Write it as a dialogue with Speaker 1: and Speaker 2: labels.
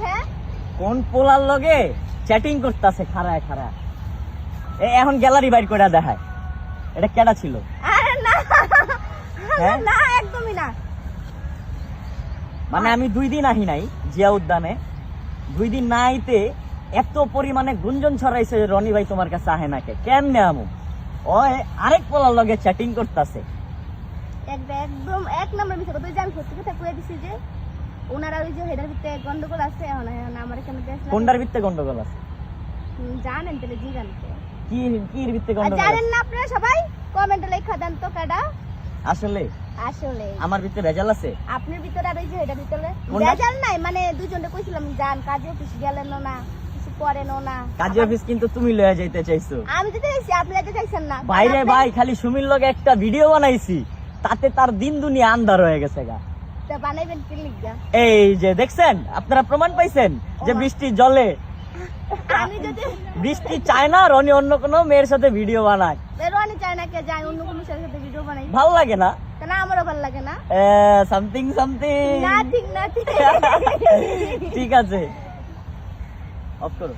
Speaker 1: হ্যাঁ
Speaker 2: কোন পোলার লগে চ্যাটিং করতেছে খাড়ায় খাড়া এখন গ্যালারি বাইর করে দেখায় এটা কেডা ছিল?
Speaker 1: আরে না
Speaker 2: হ্যাঁ?
Speaker 1: না একদমই না।
Speaker 2: মানে আমি 2 দিন আহি নাই জিয়া উদ্যানে, 2 দিন না আইতে এত পরিমাণে গুঞ্জন ছড়াইছে রনি ভাই তোমার কাছে আহে নাকে কেমনে আমু ওই আরেক পোলার লগে চ্যাটিং করতেছে।
Speaker 1: একদম এক নম্বর বিষয় তুই জান সত্যি কথা কয়ে দিছি যে ওনারা ওই যে হেডার ভিতরে গন্ডগোল আছে এখন আমার কেন দেশ
Speaker 2: কোনটার ভিত্তে গন্ডগোল আছে?
Speaker 1: জানেন তাহলে জি জানতে
Speaker 2: কি কির ভিত্তে গন্ডগোল
Speaker 1: জানেন
Speaker 2: আছে?
Speaker 1: না আপনারা সবাই কমেন্টে লেখা দেন তো কাডা
Speaker 2: আসলে
Speaker 1: আসলে
Speaker 2: আমার ভিতরে রেজাল আছে।
Speaker 1: আপনার ভিতরে আর ওই যে হেডার ভিতরে
Speaker 2: কোনটা?
Speaker 1: রেজাল নাই মানে দুজনে কইছিলাম জান কাজে অফিস গেলেন না কিছু করেন না
Speaker 2: কাজী অফিস কিন্তু তুমি লয়ে যাইতে চাইছো।
Speaker 1: আমি যেতে চাইছি আপনি যেতে চাইছেন না
Speaker 2: বাইরে ভাই খালি সুমির লগে একটা ভিডিও বানাইছি তাতে তার দিন দুনিয়া আন্ধার হয়ে গেছে গা।
Speaker 1: তা বানাইবেন কি লিখা
Speaker 2: এই যে দেখছেন আপনারা প্রমাণ পাইছেন যে বৃষ্টি জলে
Speaker 1: আমি যদি
Speaker 2: বৃষ্টি চায় না রনি অন্য কোনো মেয়ের সাথে ভিডিও বানায়।
Speaker 1: রনি চায় না কে যায় অন্য কোনো সাথে ভিডিও বানাই
Speaker 2: ভাল লাগে না?
Speaker 1: তা না আমারও ভালো লাগে না
Speaker 2: সামথিং সামথিং
Speaker 1: না ঠিক না ঠিক
Speaker 2: ঠিক আছে অফ করো।